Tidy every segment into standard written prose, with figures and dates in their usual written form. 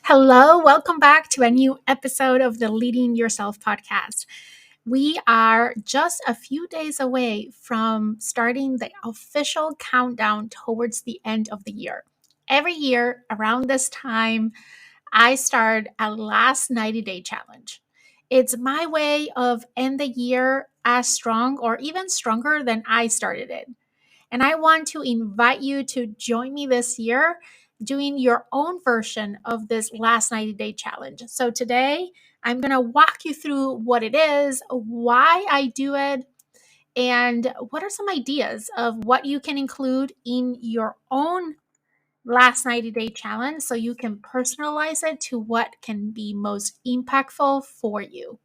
Hello, welcome back to a new episode of the Leading Yourself podcast. We are just a few days away from starting the official countdown towards the end of the year. Every year around this time, I start a last 90-day challenge. It's my way of end the year as strong or even stronger than I started it. And I want to invite you to join me this year doing your own version of this last 90-day challenge. So today, I'm going to walk you through what it is, why I do it, and what are some ideas of what you can include in your own last 90-day challenge so you can personalize it to what can be most impactful for you.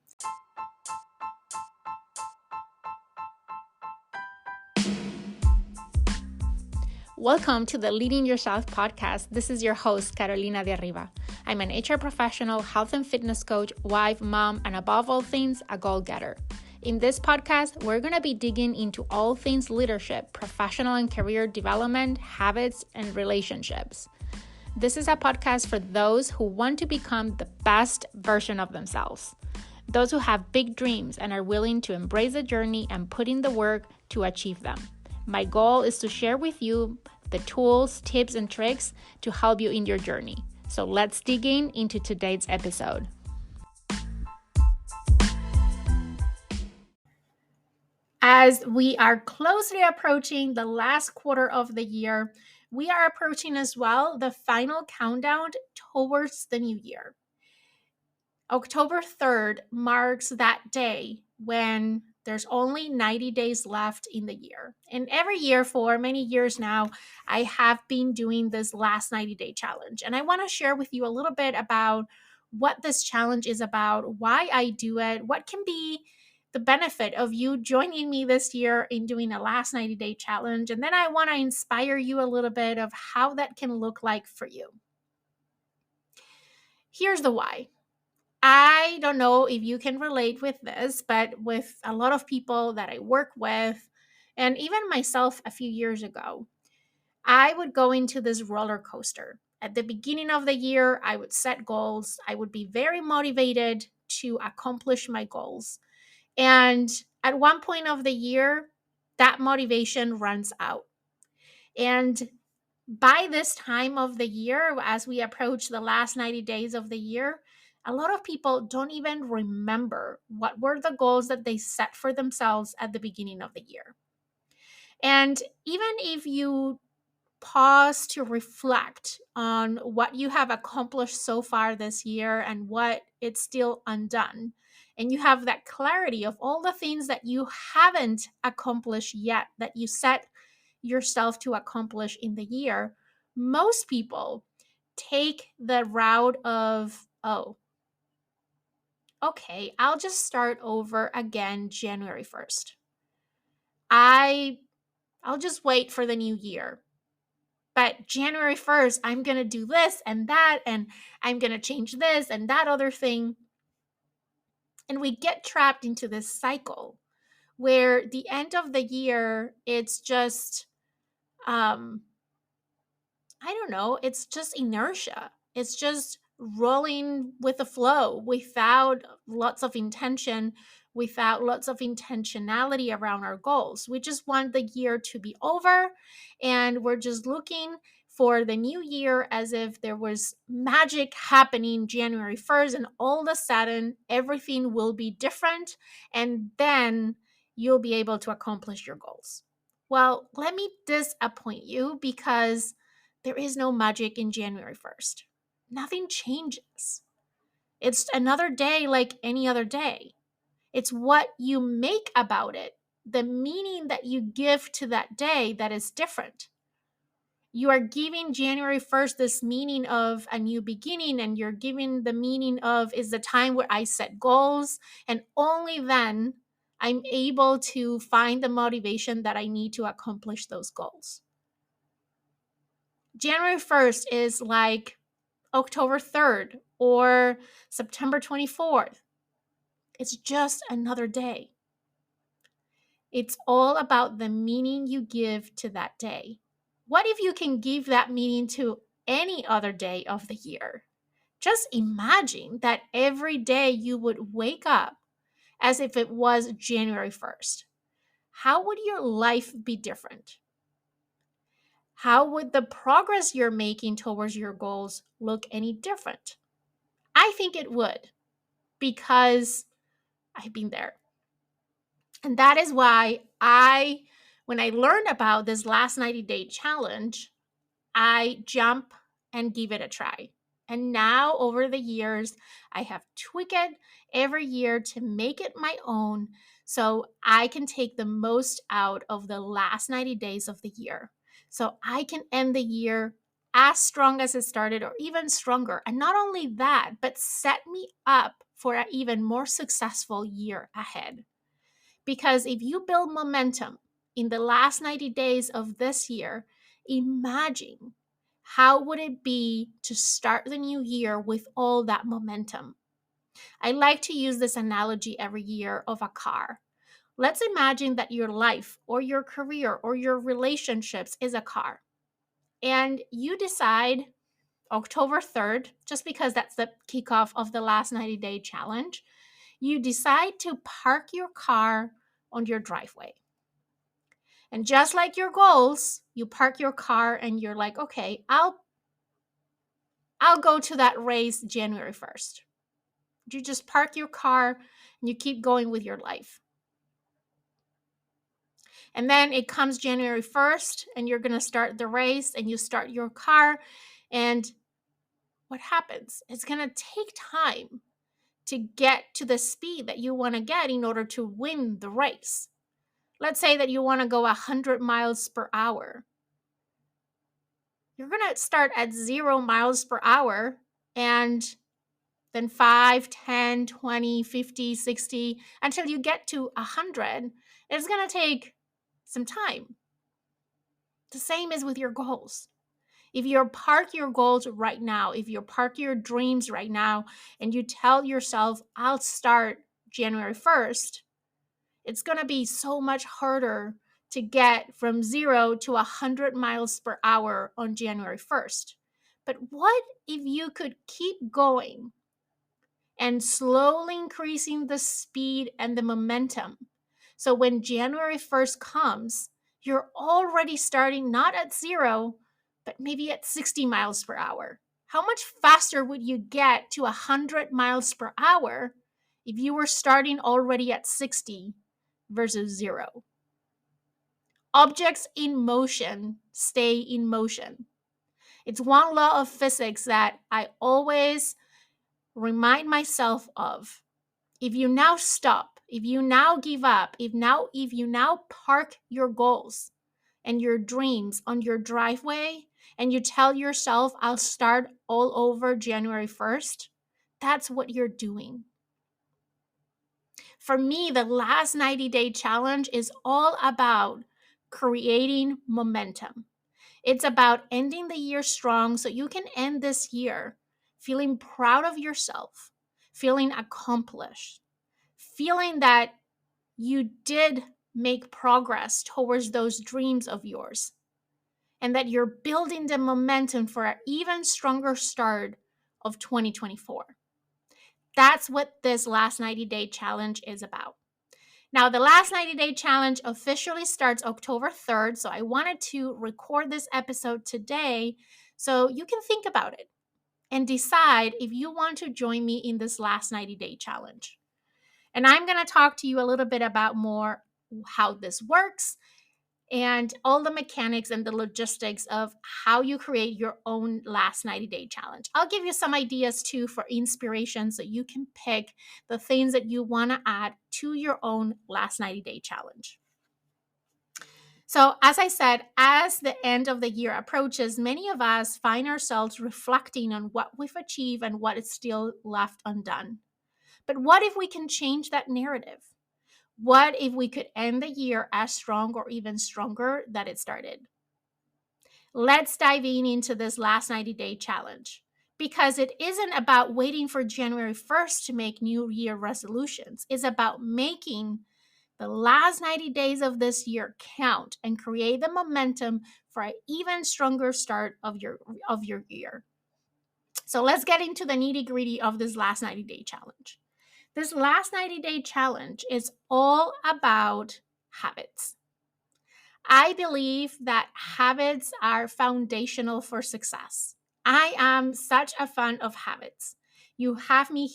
Welcome to the Leading Yourself podcast. This is your host, Carolina de Arriba. I'm an HR professional, health and fitness coach, wife, mom, and above all things, a goal-getter. In this podcast, we're going to be digging into all things leadership, professional and career development, habits, and relationships. This is a podcast for those who want to become the best version of themselves. Those who have big dreams and are willing to embrace the journey and put in the work to achieve them. My goal is to share with you the tools, tips, and tricks to help you in your journey. So let's dig into today's episode. As we are closely approaching the last quarter of the year, we are approaching as well the final countdown towards the new year. October 3rd marks that day when there's only 90 days left in the year. And every year for many years now, I have been doing this last 90-day challenge. And I want to share with you a little bit about what this challenge is about, why I do it, what can be the benefit of you joining me this year in doing a last 90-day challenge. And then I want to inspire you a little bit of how that can look like for you. Here's the why. I don't know if you can relate with this, but with a lot of people that I work with, and even myself a few years ago, I would go into this roller coaster. At the beginning of the year, I would set goals. I would be very motivated to accomplish my goals. And at one point of the year, that motivation runs out. And by this time of the year, as we approach the last 90 days of the year, a lot of people don't even remember what were the goals that they set for themselves at the beginning of the year. And even if you pause to reflect on what you have accomplished so far this year and what it's still undone, and you have that clarity of all the things that you haven't accomplished yet that you set yourself to accomplish in the year, most people take the route of, oh, okay, I'll just start over again January 1st. I'll just wait for the new year. But January 1st, I'm going to do this and that, and I'm going to change this and that other thing. And we get trapped into this cycle where the end of the year, it's just, I don't know, it's just inertia. It's just rolling with the flow without lots of intention, without lots of intentionality around our goals. We just want the year to be over, and we're just looking for the new year as if there was magic happening January 1st, and all of a sudden everything will be different, and then you'll be able to accomplish your goals. Well, let me disappoint you because there is no magic in January 1st. Nothing changes. It's another day like any other day. It's what you make about it, the meaning that you give to that day that is different. You are giving January 1st this meaning of a new beginning, and you're giving the meaning of is the time where I set goals, and only then I'm able to find the motivation that I need to accomplish those goals. January 1st is like October 3rd or September 24th. It's just another day. It's all about the meaning you give to that day. What if you can give that meaning to any other day of the year? Just imagine that every day you would wake up as if it was January 1st. How would your life be different? How would the progress you're making towards your goals look any different? I think it would, because I've been there. And that is why when I learned about this last 90-day challenge, I jump and give it a try. And now, over the years, I have tweaked it every year to make it my own so I can take the most out of the last 90 days of the year. So I can end the year as strong as it started or even stronger. And not only that, but set me up for an even more successful year ahead. Because if you build momentum in the last 90 days of this year, imagine how would it be to start the new year with all that momentum. I like to use this analogy every year of a car. Let's imagine that your life or your career or your relationships is a car. And you decide October 3rd, just because that's the kickoff of the last 90-day challenge, you decide to park your car on your driveway. And just like your goals, you park your car and you're like, okay, I'll go to that race January 1st. You just park your car and you keep going with your life. And then it comes January 1st and you're going to start the race and you start your car. And what happens? It's going to take time to get to the speed that you want to get in order to win the race. Let's say that you want to go 100 miles per hour. You're going to start at 0 miles per hour and then 5, 10, 20, 50, 60, until you get to 100. It's going to take some time. The same is with your goals. If you park your goals right now, if you park your dreams right now, and you tell yourself, I'll start January 1st, it's going to be so much harder to get from 0 to 100 miles per hour on January 1st. But what if you could keep going and slowly increasing the speed and the momentum? So when January 1st comes, you're already starting not at 0, but maybe at 60 miles per hour. How much faster would you get to 100 miles per hour if you were starting already at 60 versus 0? Objects in motion stay in motion. It's one law of physics that I always remind myself of. If you now stop, if you now give up, if you now park your goals and your dreams on your driveway and you tell yourself, I'll start all over January 1st, that's what you're doing. For me, the last 90-day challenge is all about creating momentum. It's about ending the year strong so you can end this year feeling proud of yourself, feeling accomplished, feeling that you did make progress towards those dreams of yours, and that you're building the momentum for an even stronger start of 2024. That's what this last 90-day challenge is about. Now, the last 90-day challenge officially starts October 3rd, so I wanted to record this episode today so you can think about it and decide if you want to join me in this last 90-day challenge. And I'm going to talk to you a little bit about more how this works and all the mechanics and the logistics of how you create your own last 90-day challenge. I'll give you some ideas too for inspiration so you can pick the things that you want to add to your own last 90-day challenge. So, as I said, as the end of the year approaches, many of us find ourselves reflecting on what we've achieved and what is still left undone. But what if we can change that narrative? What if we could end the year as strong or even stronger than it started? Let's dive into this last 90-day challenge, because it isn't about waiting for January 1st to make New Year resolutions. It's about making the last 90 days of this year count and create the momentum for an even stronger start of your year. So let's get into the nitty gritty of this last 90-day challenge. This last 90-day challenge is all about habits. I believe that habits are foundational for success. I am such a fan of habits. You have me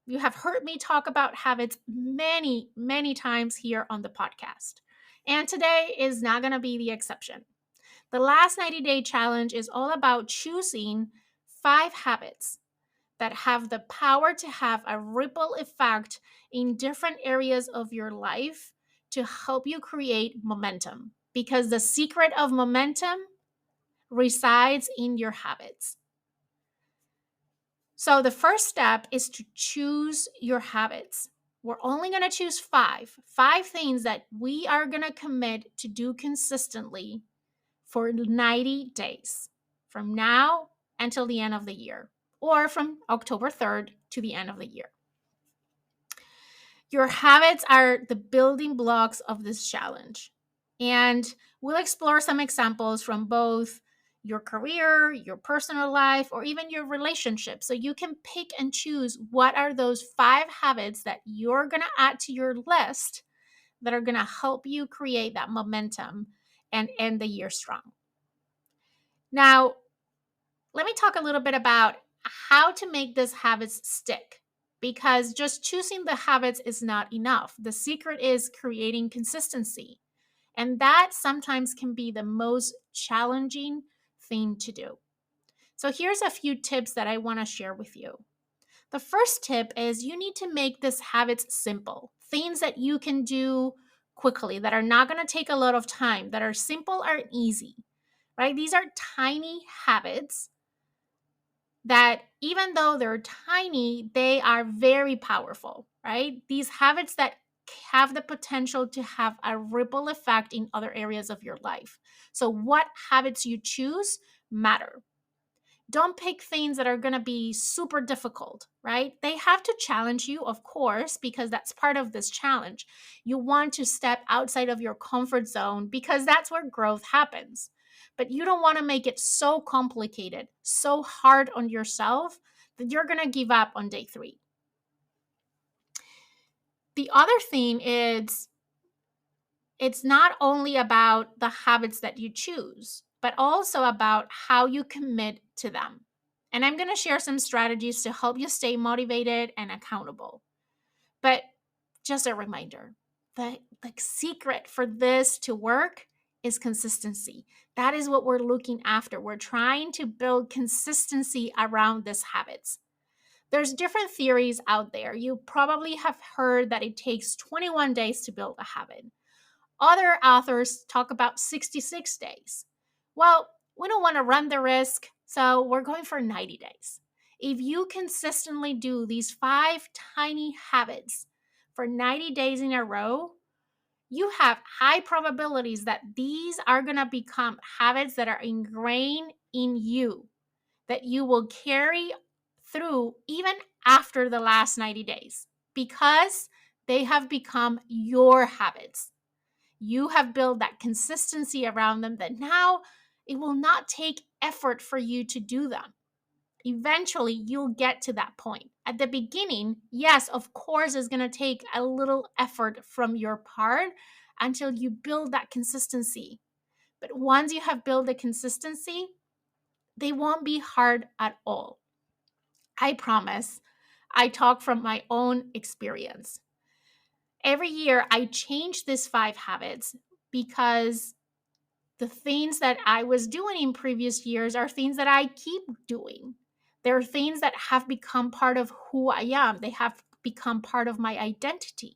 you have heard me talk about habits many, many times here on the podcast. And today is not going to be the exception. The last 90-day challenge is all about choosing 5 habits that have the power to have a ripple effect in different areas of your life to help you create momentum. Because the secret of momentum resides in your habits. So the first step is to choose your habits. We're only going to choose five things that we are going to commit to do consistently for 90 days from now until the end of the year, or from October 3rd to the end of the year. Your habits are the building blocks of this challenge. And we'll explore some examples from both your career, your personal life, or even your relationship. So you can pick and choose what are those 5 habits that you're going to add to your list that are going to help you create that momentum and end the year strong. Now, let me talk a little bit about how to make these habits stick, because just choosing the habits is not enough. The secret is creating consistency. And that sometimes can be the most challenging thing to do. So here's a few tips that I want to share with you. The first tip is you need to make these habits simple. Things that you can do quickly, that are not going to take a lot of time, that are simple and easy, right? These are tiny habits that even though they're tiny, they are very powerful, right? These habits that have the potential to have a ripple effect in other areas of your life. So what habits you choose matter. Don't pick things that are going to be super difficult, right? They have to challenge you, of course, because that's part of this challenge. You want to step outside of your comfort zone because that's where growth happens. But you don't want to make it so complicated, so hard on yourself that you're going to give up on day 3. The other thing is, it's not only about the habits that you choose, but also about how you commit to them. And I'm going to share some strategies to help you stay motivated and accountable. But just a reminder, the secret for this to work is consistency. That is what we're looking after. We're trying to build consistency around these habits. There's different theories out there. You probably have heard that it takes 21 days to build a habit. Other authors talk about 66 days. Well, we don't want to run the risk, so we're going for 90 days. If you consistently do these 5 tiny habits for 90 days in a row, you have high probabilities that these are going to become habits that are ingrained in you, that you will carry through even after the last 90 days, because they have become your habits. You have built that consistency around them that now it will not take effort for you to do them. Eventually, you'll get to that point. At the beginning, yes, of course, it's going to take a little effort from your part until you build that consistency. But once you have built the consistency, they won't be hard at all. I promise. I talk from my own experience. Every year, I change these 5 habits because the things that I was doing in previous years are things that I keep doing. They're things that have become part of who I am. They have become part of my identity.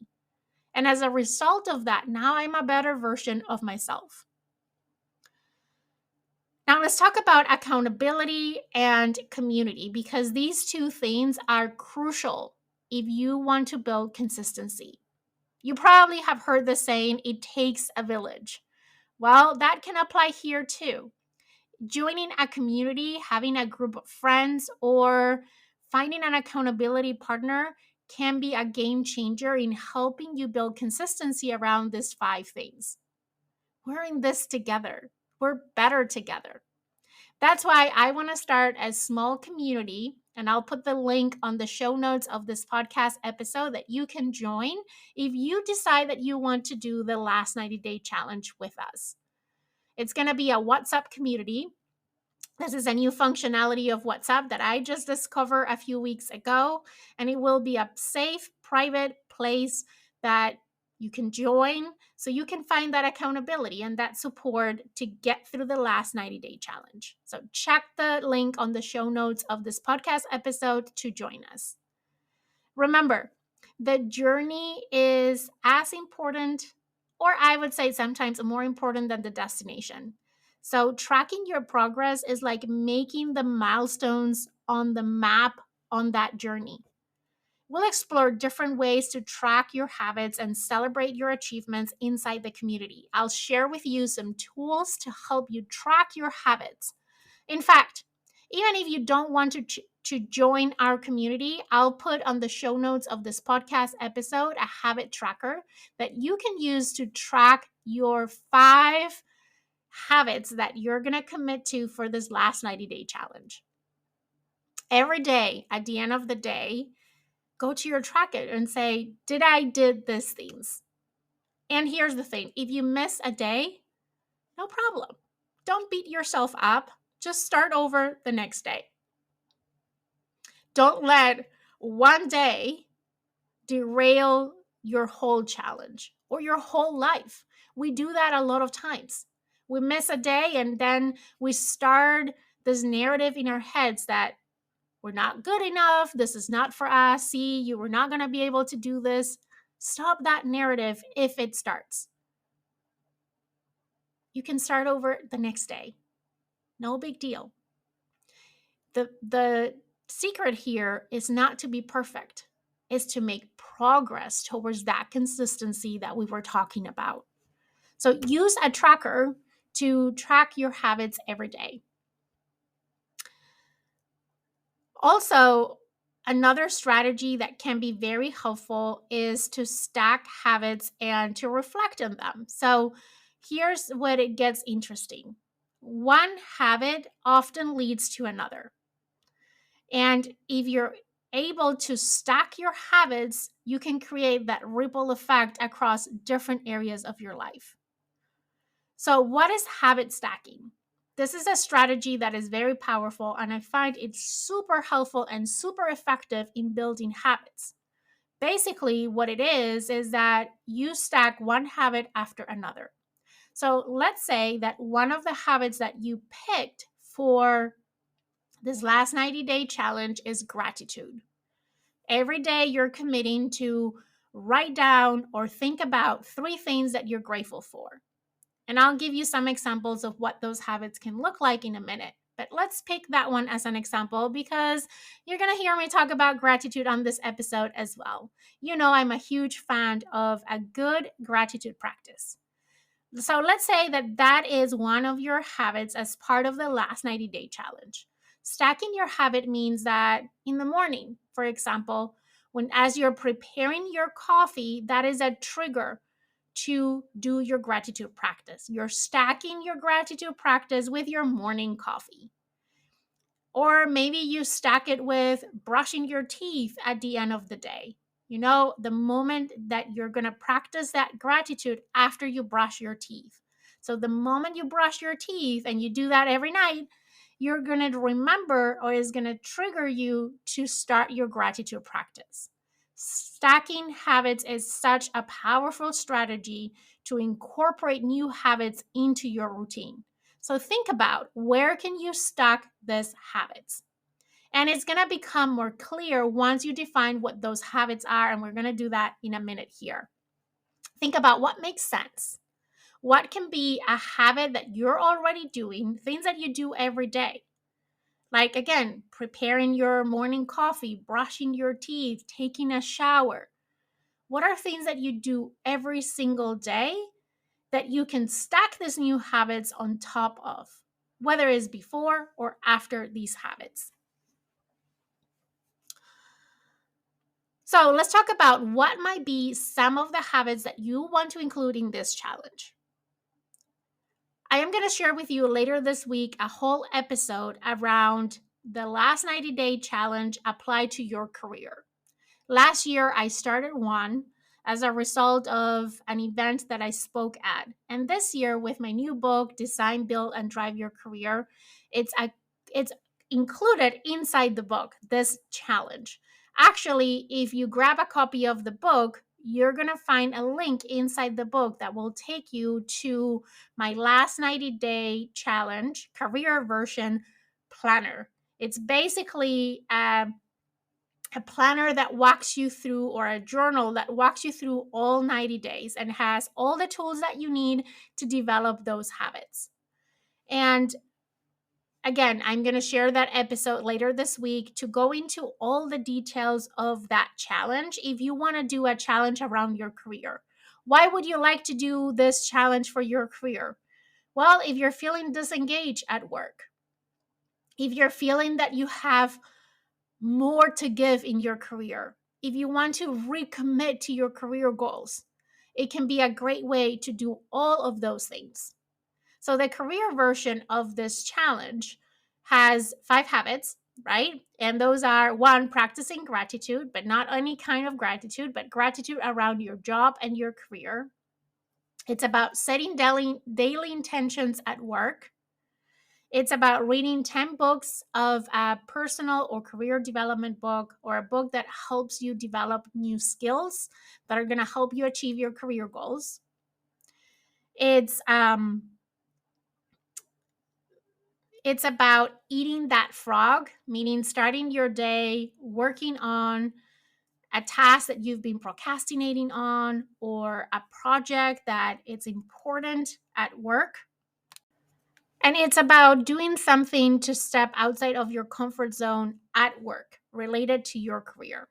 And as a result of that, now I'm a better version of myself. Now let's talk about accountability and community, because these 2 things are crucial if you want to build consistency. You probably have heard the saying, it takes a village. Well, that can apply here too. Joining a community, having a group of friends, or finding an accountability partner can be a game changer in helping you build consistency around these 5 things. We're in this together. We're better together. That's why I want to start a small community, and I'll put the link on the show notes of this podcast episode that you can join if you decide that you want to do the last 90-day challenge with us. It's going to be a WhatsApp community. This is a new functionality of WhatsApp that I just discovered a few weeks ago, and it will be a safe, private place that you can join so you can find that accountability and that support to get through the last 90-day challenge. So check the link on the show notes of this podcast episode to join us. Remember, the journey is as important, or I would say sometimes more important than the destination. So, tracking your progress is like making the milestones on the map on that journey. We'll explore different ways to track your habits and celebrate your achievements inside the community. I'll share with you some tools to help you track your habits. In fact, even if you don't want to join our community, I'll put on the show notes of this podcast episode a habit tracker that you can use to track your 5 habits that you're going to commit to for this last 90-day challenge. Every day, at the end of the day, go to your tracker and say, did I did these things? And here's the thing, if you miss a day, no problem. Don't beat yourself up. Just start over the next day. Don't let one day derail your whole challenge or your whole life. We do that a lot of times. We miss a day and then we start this narrative in our heads that we're not good enough. This is not for us. See, you were not going to be able to do this. Stop that narrative if it starts. You can start over the next day. No big deal. The secret here is not to be perfect, is to make progress towards that consistency that we were talking about. So use a tracker to track your habits every day. Also, another strategy that can be very helpful is to stack habits and to reflect on them. So here's what it gets interesting. One habit often leads to another. And if you're able to stack your habits, you can create that ripple effect across different areas of your life. So, what is habit stacking? This is a strategy that is very powerful, and I find it's super helpful and super effective in building habits. Basically, what it is that you stack one habit after another. So, let's say that one of the habits that you picked for this last 90-day challenge is gratitude. Every day you're committing to write down or think about 3 things that you're grateful for. And I'll give you some examples of what those habits can look like in a minute. But let's pick that one as an example because you're going to hear me talk about gratitude on this episode as well. You know, I'm a huge fan of a good gratitude practice. So let's say that that is one of your habits as part of the last 90-day challenge. Stacking your habit means that in the morning, for example, as you're preparing your coffee, that is a trigger to do your gratitude practice. You're stacking your gratitude practice with your morning coffee. Or maybe you stack it with brushing your teeth at the end of the day. You know, the moment that you're going to practice that gratitude after you brush your teeth. So the moment you brush your teeth and you do that every night, you're going to remember or is going to trigger you to start your gratitude practice. Stacking habits is such a powerful strategy to incorporate new habits into your routine. So think about where can you stack these habits? And it's going to become more clear once you define what those habits are. And we're going to do that in a minute here. Think about what makes sense. What can be a habit that you're already doing, things that you do every day? Like, again, preparing your morning coffee, brushing your teeth, taking a shower. What are things that you do every single day that you can stack these new habits on top of, whether it's before or after these habits? So let's talk about what might be some of the habits that you want to include in this challenge. I am going to share with you later this week a whole episode around the last 90-day challenge applied to your career. Last year, I started one as a result of an event that I spoke at. And this year, with my new book, Design, Build, and Drive Your Career, it's included inside the book, this challenge. Actually, if you grab a copy of the book, you're going to find a link inside the book that will take you to my last 90-day challenge career version planner. It's basically a planner that walks you through, or a journal that walks you through all 90 days and has all the tools that you need to develop those habits. And again, I'm going to share that episode later this week to go into all the details of that challenge. If you want to do a challenge around your career, why would you like to do this challenge for your career? Well, if you're feeling disengaged at work, if you're feeling that you have more to give in your career, if you want to recommit to your career goals, it can be a great way to do all of those things. So, the career version of this challenge has 5 habits, right? And those are: one, practicing gratitude, but not any kind of gratitude, but gratitude around your job and your career. It's about setting daily intentions at work. It's about reading 10 books of a personal or career development book, or a book that helps you develop new skills that are going to help you achieve your career goals. It's about eating that frog, meaning starting your day working on a task that you've been procrastinating on, or a project that it's important at work. And it's about doing something to step outside of your comfort zone at work related to your career.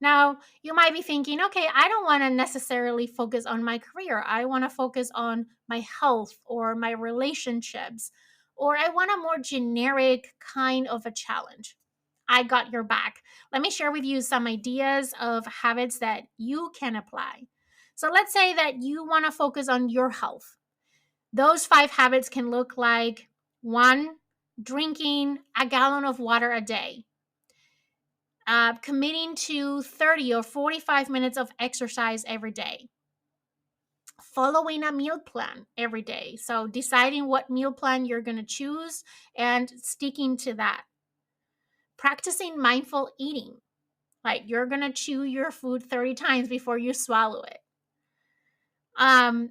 Now, you might be thinking, okay, I don't want to necessarily focus on my career. I want to focus on my health or my relationships, or I want a more generic kind of a challenge. I got your back. Let me share with you some ideas of habits that you can apply. So, let's say that you want to focus on your health. Those 5 habits can look like: one, drinking a gallon of water a day, committing to 30 or 45 minutes of exercise every day, following a meal plan every day. So, deciding what meal plan you're going to choose and sticking to that. Practicing mindful eating, like you're going to chew your food 30 times before you swallow it. Um,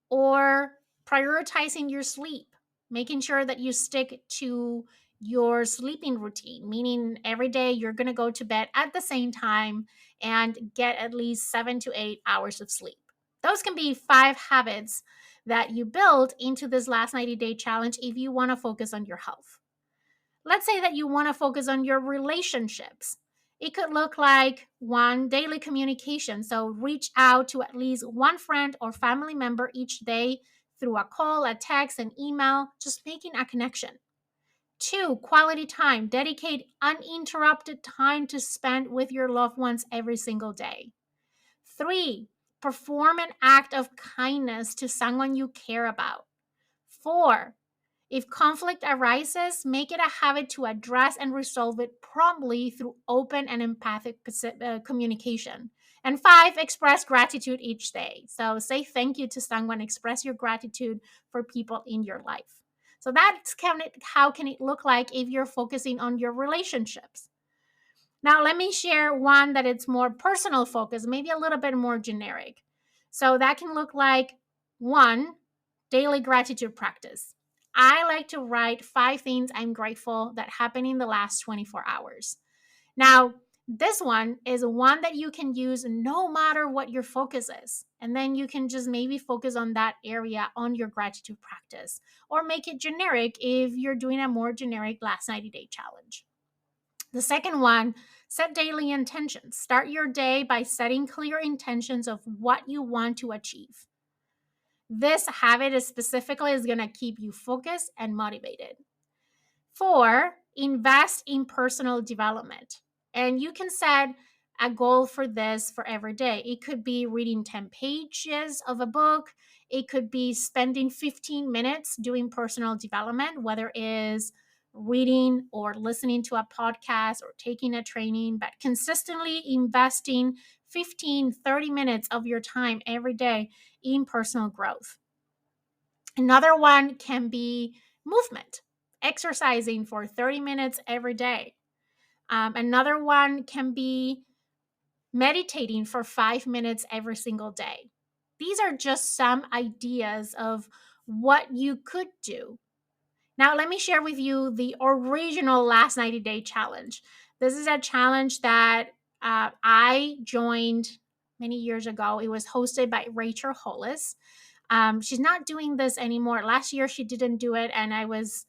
or prioritizing your sleep, making sure that you stick to your sleeping routine, meaning every day you're going to go to bed at the same time and get at least 7 to 8 hours of sleep. Those can be 5 habits that you build into this last 90-day challenge if you want to focus on your health. Let's say that you want to focus on your relationships. It could look like: one, daily communication. So reach out to at least one friend or family member each day through a call, a text, an email, just making a connection. 2, quality time. Dedicate uninterrupted time to spend with your loved ones every single day. 3, perform an act of kindness to someone you care about. 4, if conflict arises, make it a habit to address and resolve it promptly through open and empathic communication. And 5, express gratitude each day. So say thank you to someone, express your gratitude for people in your life. So that's how can it look like if you're focusing on your relationships. Now, let me share one that it's more personal focus, maybe a little bit more generic. So that can look like: one, daily gratitude practice. I like to write 5 things I'm grateful that happened in the last 24 hours. Now, this one is one that you can use no matter what your focus is. And then you can just maybe focus on that area on your gratitude practice, or make it generic if you're doing a more generic last 90-day challenge. The second one, set daily intentions. Start your day by setting clear intentions of what you want to achieve. This habit is going to keep you focused and motivated. 4, invest in personal development. And you can set a goal for this for every day. It could be reading 10 pages of a book. It could be spending 15 minutes doing personal development, whether it is reading or listening to a podcast or taking a training, but consistently investing 15, 30 minutes of your time every day in personal growth. Another one can be movement, exercising for 30 minutes every day. Another one can be meditating for 5 minutes every single day. These are just some ideas of what you could do. Now, let me share with you the original last 90 day challenge. This is a challenge that I joined many years ago. It was hosted by Rachel Hollis. She's not doing this anymore. Last year, she didn't do it, and I was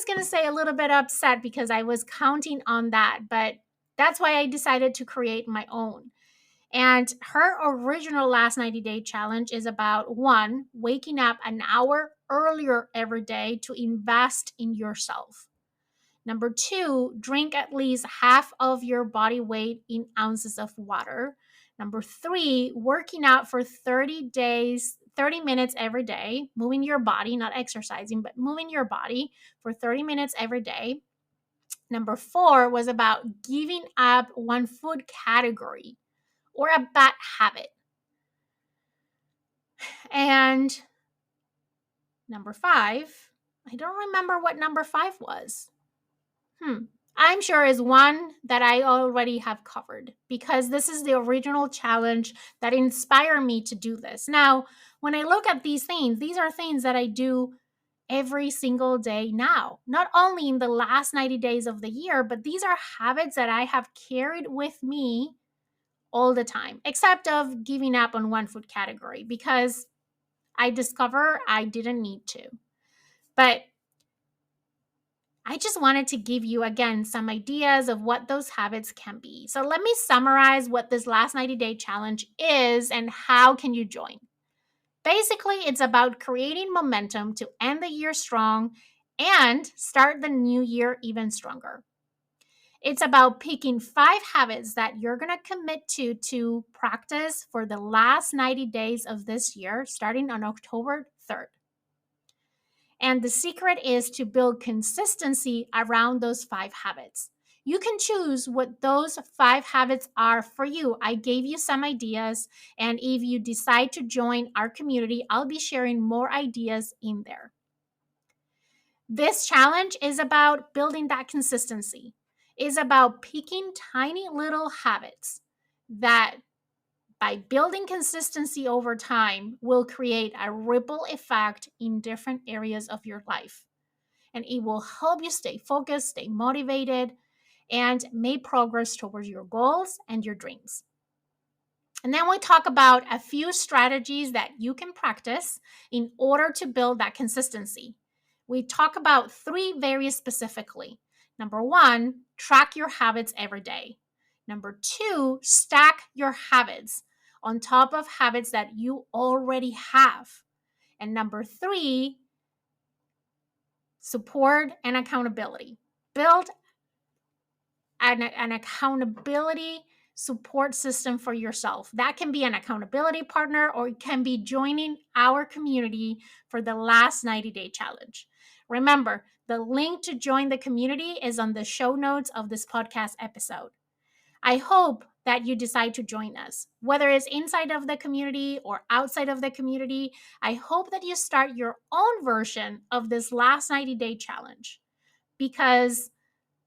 going to say a little bit upset because I was counting on that, but that's why I decided to create my own. And her original last 90 day challenge is about one, waking up an hour earlier every day to invest in yourself. Number two, drink at least half of your body weight in ounces of water. Number three, working out for 30 minutes every day, moving your body, not exercising, but moving your body for 30 minutes every day. Number four was about giving up one food category or a bad habit. And number five, I don't remember what number five was. I'm sure is one that I already have covered because this is the original challenge that inspired me to do this. Now, when I look at these things, these are things that I do every single day now, not only in the last 90 days of the year, but these are habits that I have carried with me all the time, except of giving up on one food category because I discovered I didn't need to. But I just wanted to give you, again, some ideas of what those habits can be. So let me summarize what this last 90 day challenge is and how can you join. Basically, it's about creating momentum to end the year strong and start the new year even stronger. It's about picking 5 habits that you're going to commit to practice for the last 90 days of this year, starting on October 3rd. And the secret is to build consistency around those 5 habits. You can choose what those 5 habits are for you. I gave you some ideas, and if you decide to join our community, I'll be sharing more ideas in there. This challenge is about building that consistency. It's about picking tiny little habits that by building consistency over time will create a ripple effect in different areas of your life. And it will help you stay focused, stay motivated, and make progress towards your goals and your dreams. And then we talk about a few strategies that you can practice in order to build that consistency. We talk about 3 very specifically. Number 1, track your habits every day. Number 2, stack your habits on top of habits that you already have. And number 3, support and accountability. Build an accountability support system for yourself. That can be an accountability partner or it can be joining our community for the last 90 day challenge. Remember, the link to join the community is on the show notes of this podcast episode. I hope that you decide to join us, whether it's inside of the community or outside of the community. I hope that you start your own version of this last 90 day challenge because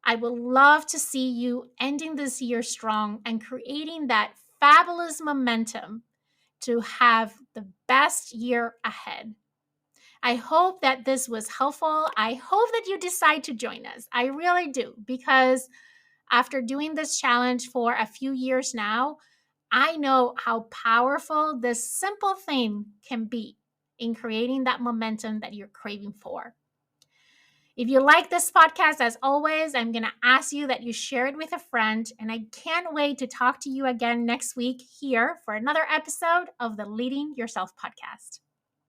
I would love to see you ending this year strong and creating that fabulous momentum to have the best year ahead. I hope that this was helpful. I hope that you decide to join us. I really do, because after doing this challenge for a few years now, I know how powerful this simple thing can be in creating that momentum that you're craving for. If you like this podcast, as always, I'm going to ask you that you share it with a friend. And I can't wait to talk to you again next week here for another episode of the Leading Yourself podcast.